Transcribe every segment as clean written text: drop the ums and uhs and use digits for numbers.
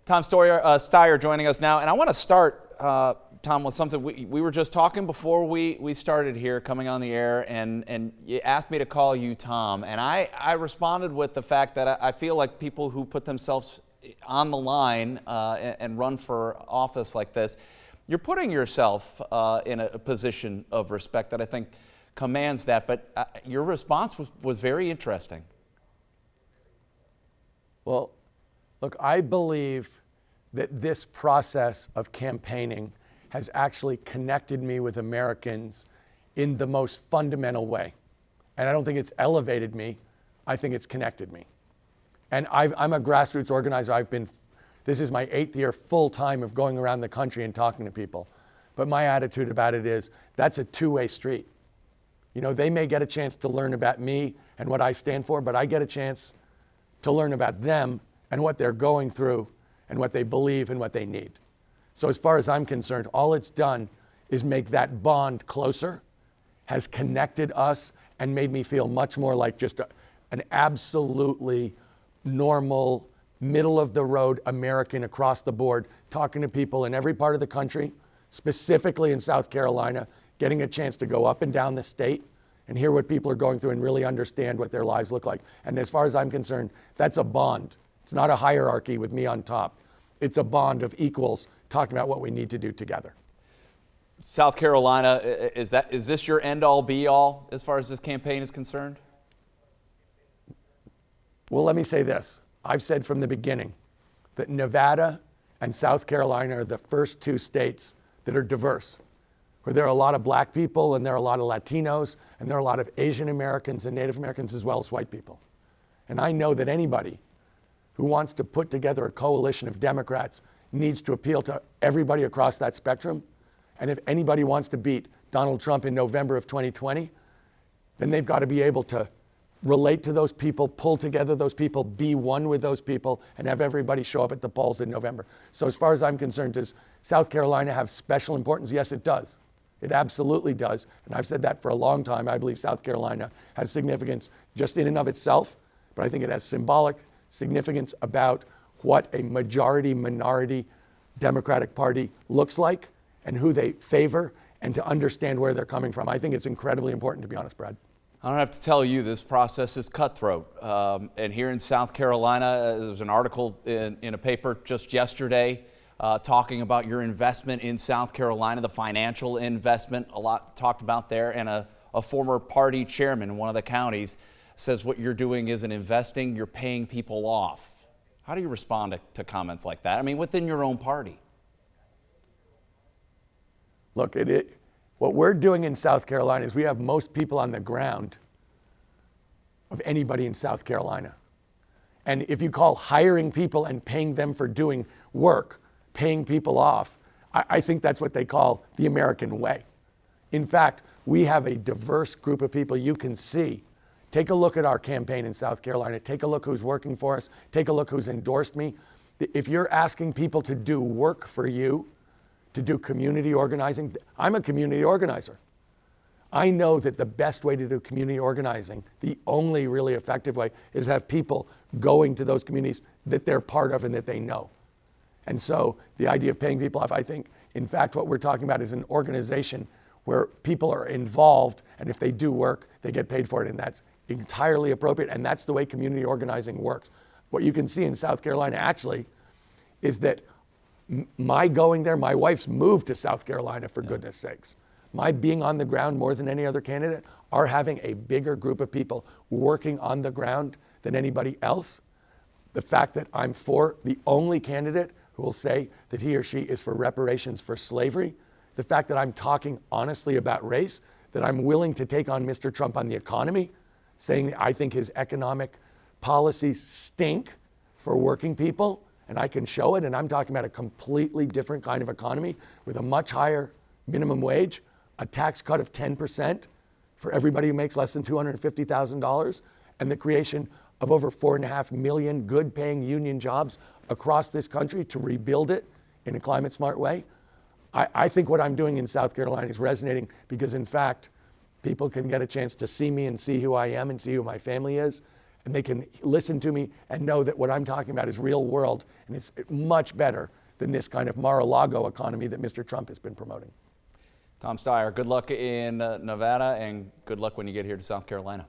Tom Steyer joining us now, and I want to start, Tom, with something we were just talking before we started here, coming on the air, and you asked me to call you Tom, and I responded with the fact that I feel like people who put themselves on the line and run for office like this, you're putting yourself in a position of respect that I think commands that, but your response was very interesting. Well, look, I believe that this process of campaigning has actually connected me with Americans in the most fundamental way. And I don't think it's elevated me, I think it's connected me. And I'm a grassroots organizer. This is my 8th year full time of going around the country and talking to people. But my attitude about it is that's a two-way street. You know, they may get a chance to learn about me and what I stand for, but I get a chance to learn about them and what they're going through and what they believe and what they need. So as far as I'm concerned, all it's done is make that bond closer, has connected us, and made me feel much more like just an absolutely normal, middle-of-the-road American across the board, talking to people in every part of the country, specifically in South Carolina, getting a chance to go up and down the state and hear what people are going through and really understand what their lives look like. And as far as I'm concerned, that's a bond. It's not a hierarchy with me on top. It's a bond of equals talking about what we need to do together. South Carolina, is this your end-all, be-all as far as this campaign is concerned? Well, let me say this. I've said from the beginning that Nevada and South Carolina are the first two states that are diverse, where there are a lot of black people and there are a lot of Latinos and there are a lot of Asian Americans and Native Americans as well as white people. And I know that anybody who wants to put together a coalition of Democrats needs to appeal to everybody across that spectrum. And if anybody wants to beat Donald Trump in November of 2020, then they've got to be able to relate to those people, pull together those people, be one with those people, and have everybody show up at the polls in November. So as far as I'm concerned, does South Carolina have special importance? Yes, it does. It absolutely does. And I've said that for a long time. I believe South Carolina has significance just in and of itself, but I think it has symbolic significance about what a majority-minority Democratic Party looks like and who they favor and to understand where they're coming from. I think it's incredibly important, to be honest, Brad. I don't have to tell you, this process is cutthroat. And here in South Carolina, there was an article in a paper just yesterday talking about your investment in South Carolina, the financial investment, a lot talked about there, and a former party chairman in one of the counties says what you're doing isn't investing, you're paying people off. How do you respond to comments like that? I mean, within your own party. Look, what we're doing in South Carolina is we have most people on the ground of anybody in South Carolina. And if you call hiring people and paying them for doing work, paying people off, I think that's what they call the American way. In fact, we have a diverse group of people you can see. Take a look at our campaign in South Carolina. Take a look who's working for us. Take a look who's endorsed me. If you're asking people to do work for you, to do community organizing, I'm a community organizer. I know that the best way to do community organizing, the only really effective way, is have people going to those communities that they're part of and that they know. And so the idea of paying people off, I think, in fact, what we're talking about is an organization where people are involved, and if they do work, they get paid for it, and that's entirely appropriate, and that's the way community organizing works. What you can see in South Carolina, actually, is that my going there, my wife's moved to South Carolina, for goodness sakes. My being on the ground more than any other candidate, are having a bigger group of people working on the ground than anybody else. The fact that I'm for the only candidate who will say that he or she is for reparations for slavery, the fact that I'm talking honestly about race, that I'm willing to take on Mr. Trump on the economy, saying I think his economic policies stink for working people, and I can show it, and I'm talking about a completely different kind of economy with a much higher minimum wage, a tax cut of 10% for everybody who makes less than $250,000, and the creation of over 4.5 million good-paying union jobs across this country to rebuild it in a climate-smart way. I think what I'm doing in South Carolina is resonating because, in fact, people can get a chance to see me and see who I am and see who my family is. and they can listen to me and know that what I'm talking about is real world, and it's much better than this kind of Mar-a-Lago economy that Mr. Trump has been promoting. Tom Steyer, good luck in Nevada, and good luck when you get here to South Carolina.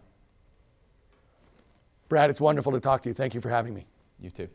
Brad, it's wonderful to talk to you. Thank you for having me. You too.